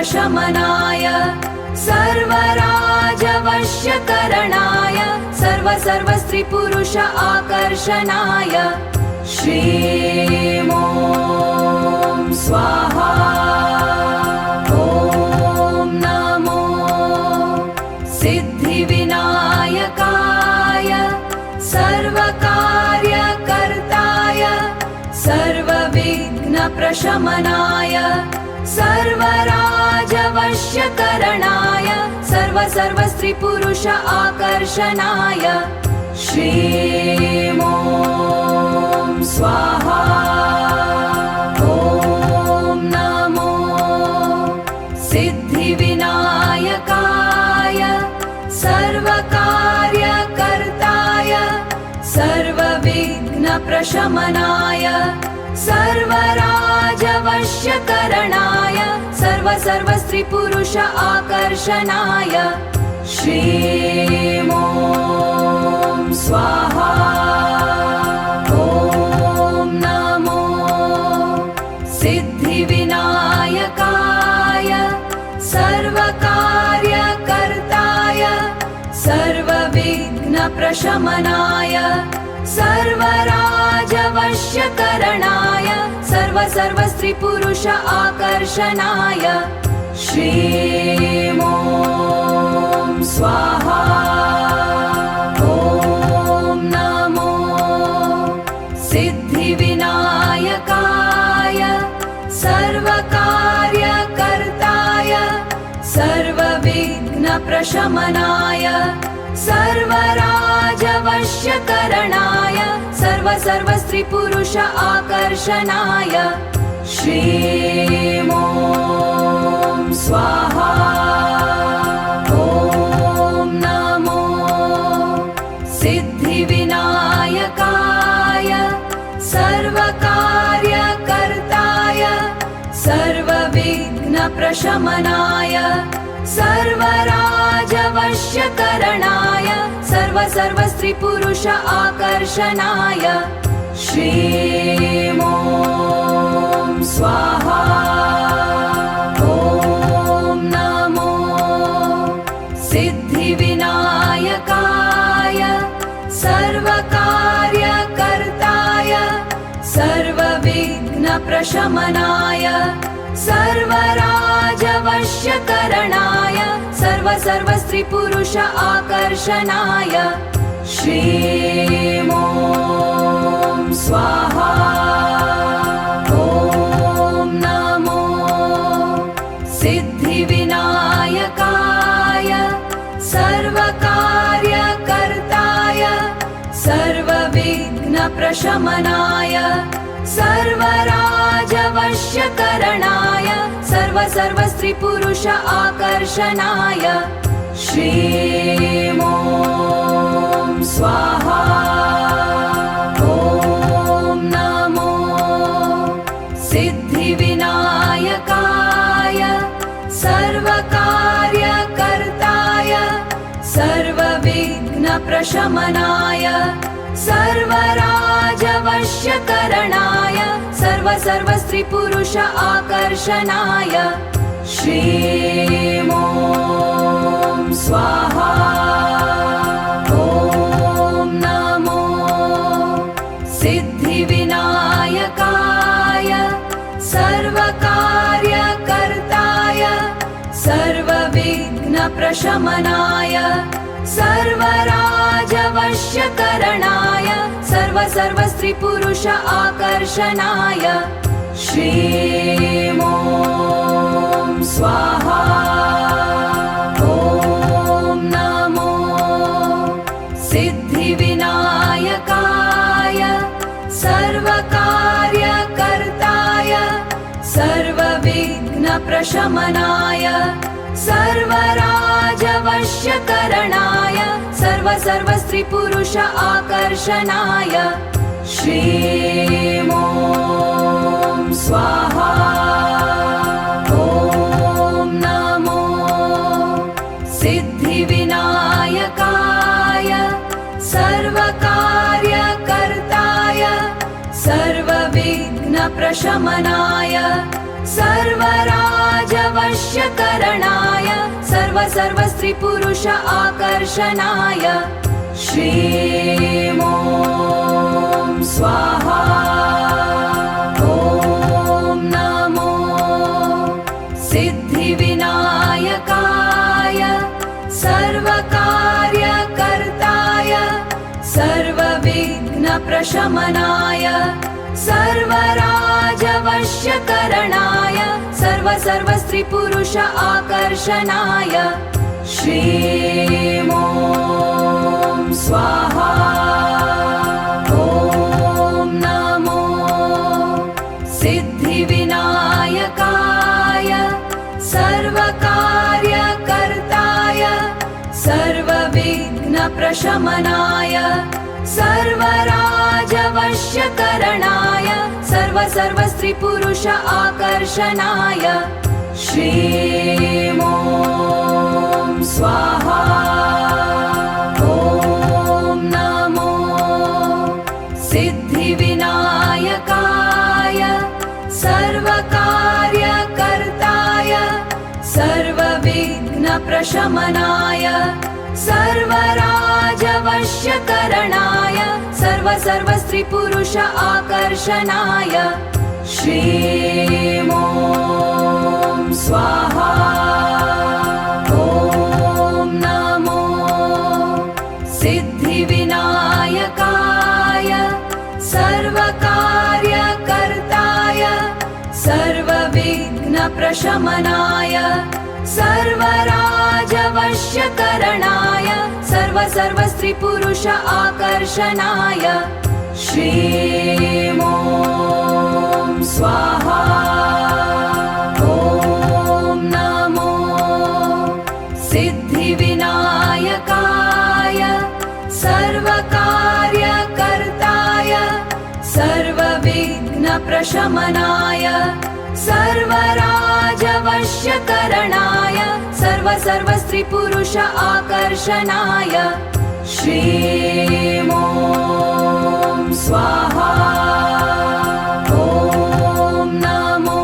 प्रशमनाय सर्वराजवश्यकरणाय सर्वस्त्रीपुरुष आकर्षणाय श्रीं ॐ स्वाहा। ॐ नमो सिद्धिविनायकाय सर्वकार्यकर्ताय सर्वविघ्नप्रशमनाय सर्वराजवश्यकरणाय सर्वस्त्रीपुरुष आकर्षणाय श्रीं ॐ स्वाहा। ॐ नमो सिद्धिविनायकाय सर्वकार्यकर्ताय सर्वविघ्नप्रशमनाय सर्वराजवश्यकरणाय सर्वस्त्रीपुरुष आकर्षणाय श्रीं ॐ स्वाहा। ॐ नमो सिद्धिविनायकाय सर्वकार्यकर्ताय सर्वविघ्नप्रशमनाय सर्वराजवश्यकरणाय सर्वस्त्रीपुरुष आकर्षणाय श्रीं ॐ स्वाहा। ॐ नमो सिद्धिविनायकाय सर्वकार्यकर्ताय सर्वविघ्नप्रशमनाय सर्वराजवश्यकरणाय सर्वस्त्रीपुरुष आकर्षणाय श्रीं ॐ स्वाहा। ॐ नमो सिद्धिविनायकाय सर्वकार्यकर्ताय सर्वविघ्नप्रशमनाय सर्वराजवश्यकरणाय सर्वस्त्रीपुरुष आकर्षणाय श्रीं ॐ स्वाहा। ॐ नमो सिद्धिविनायकाय सर्वकार्यकर्ताय सर्वविघ्नप्रशमनाय सर्वराजवश्यकरणाय सर्वस्त्रीपुरुष आकर्षणाय श्रीं ॐ स्वाहा। ॐ नमो सिद्धिविनायकाय सर्वकार्यकर्ताय सर्वविघ्नप्रशमनाय सर्वराजवश्यकरणाय सर्वस्त्रीपुरुष आकर्षणाय श्रीं ॐ स्वाहा। ॐ नमो सिद्धिविनायकाय सर्वकार्यकर्ताय सर्वविघ्नप्रशमनाय सर्वराजवश्यकरणाय सर्वस्त्रीपुरुष आकर्षणाय श्रीं ॐ स्वाहा। ॐ नमो सिद्धिविनायकाय सर्वकार्यकर्ताय सर्वविघ्नप्रशमनाय सर्वराजवश्यकरणाय सर्वस्त्रीपुरुष आकर्षणाय श्रीं ॐ स्वाहा। ॐ नमो सिद्धिविनायकाय सर्वकार्यकर्ताय सर्वविघ्नप्रशमनाय सर्वराजवश्यकरणाय सर्वस्त्रीपुरुष आकर्षणाय श्रीं ॐ स्वाहा। ॐ नमो सिद्धिविनायकाय सर्वकार्यकर्ताय सर्वविघ्नप्रशमनाय सर्वराजवश्यकरणाय सर्वस्त्रीपुरुष आकर्षणाय श्रीं ॐ स्वाहा। ॐ नमो सिद्धिविनायकाय सर्वकार्यकर्ताय सर्वविघ्नप्रशमनाय सर्वराजवश्यकरणाय सर्वस्त्रीपुरुष आकर्षणाय श्रीं ॐ स्वाहा। ॐ नमो सिद्धिविनायकाय सर्वकार्यकर्ताय सर्वविघ्नप्रशमनाय सर्वराजवश्यकरणाय सर्वस्त्रीपुरुष आकर्षणाय श्रीं ॐ स्वाहा। ॐ नमो सिद्धिविनायकाय सर्वकार्यकर्ताय सर्वविघ्नप्रशमनाय सर्वराजवश्यकरणाय सर्वस्त्रीपुरुष आकर्षणाय श्रीं ॐ स्वाहा। ॐ नमो सिद्धिविनायकाय सर्वकार्यकर्ताय सर्वविघ्नप्रशमनाय सर्वराजवश्यकरणाय सर्वस्त्रीपुरुष आकर्षणाय श्रीं ॐ स्वाहा। ॐ नमो सिद्धिविनायकाय सर्वकार्यकर्ताय सर्वविघ्नप्रशमनाय सर्वराजवश्यकरणाय सर्वस्त्रीपुरुष आकर्षणाय श्रीं ॐ स्वाहा। ॐ नमो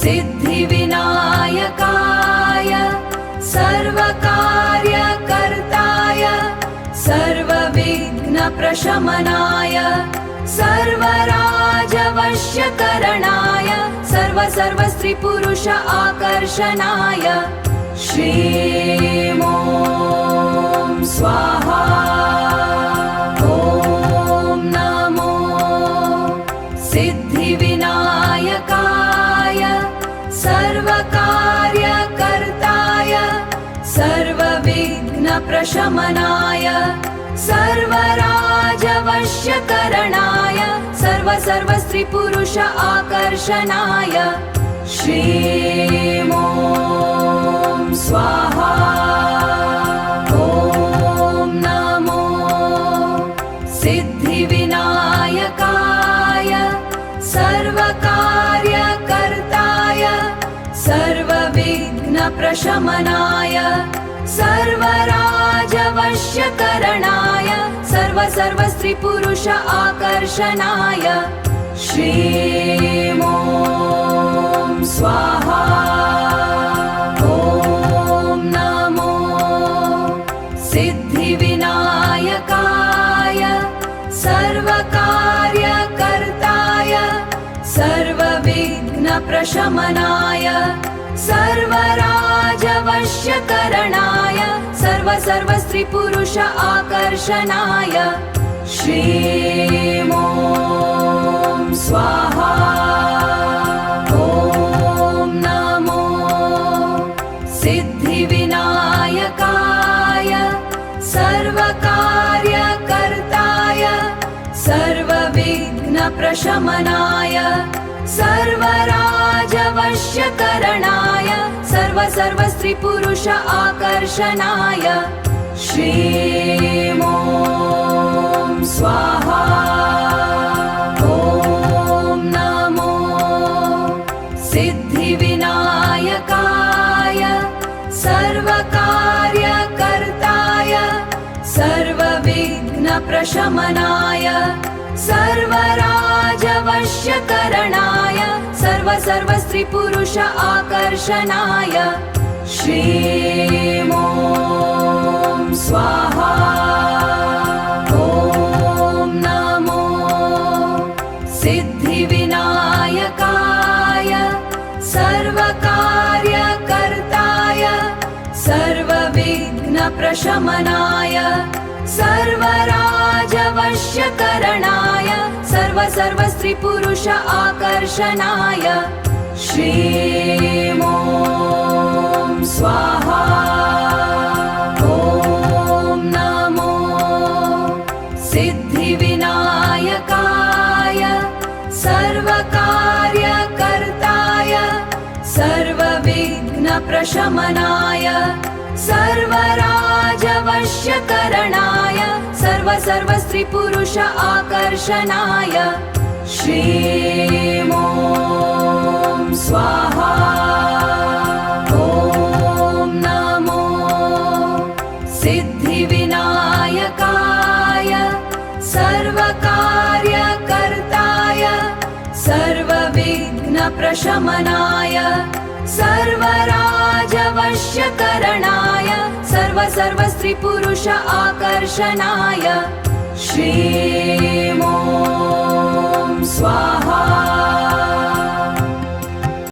सिद्धिविनायकाय सर्वकार्यकर्ताय सर्वविघ्नप्रशमनाय सर्वराजवश्यकरणाय सर्वस्त्रीपुरुष आकर्षणाय श्रीं ॐ स्वाहा। ॐ नमो सिद्धिविनायकाय सर्वकार्यकर्ताय सर्वविघ्नप्रशमनाय सर्वराजवश्यकरणाय सर्वस्त्रीपुरुष आकर्षणाय श्रीं ॐ स्वाहा। ॐ नमो सिद्धिविनायकाय सर्वकार्यकर्ताय सर्वविघ्नप्रशमनाय सर्वराजवश्यकरणाय सर्वस्त्रीपुरुष आकर्षणाय श्रीं ॐ स्वाहा। ॐ नमो सिद्धिविनायकाय सर्वकार्यकर्ताय सर्वविघ्नप्रशमनाय सर्वराजवश्यकरणाय सर्वस्त्रीपुरुष आकर्षणाय श्रीं ॐ स्वाहा। ॐ नमो सिद्धिविनायकाय सर्वकार्यकर्ताय सर्वविघ्नप्रशमनाय सर्वराजवश्यकरणाय सर्वस्त्रीपुरुष आकर्षणाय श्रीं ॐ स्वाहा। ॐ नमो सिद्धिविनायकाय सर्वकार्यकर्ताय सर्वविघ्नप्रशमनाय सर्वराजवश्यकरणाय सर्वस्त्रीपुरुष आकर्षणाय श्रीं ॐ स्वाहा। ॐ नमो सिद्धिविनायकाय सर्वकार्यकर्ताय सर्वविघ्नप्रशमनाय सर्वराजवश्यकरणाय सर्वस्त्रीपुरुष आकर्षणाय श्रीं ॐ स्वाहा। ॐ नमो सिद्धिविनायकाय सर्वकार्यकर्ताय सर्वविघ्नप्रशमनाय सर्वराजवश्यकरणाय सर्वस्त्रीपुरुष आकर्षणाय श्रीं ॐ स्वाहा। ॐ नमो सिद्धिविनायकाय सर्वकार्यकर्ताय सर्वविघ्नप्रशमनाय सर्वराजवश्यकरणाय सर्वस्त्रीपुरुष आकर्षणाय श्रीं ॐ स्वाहा।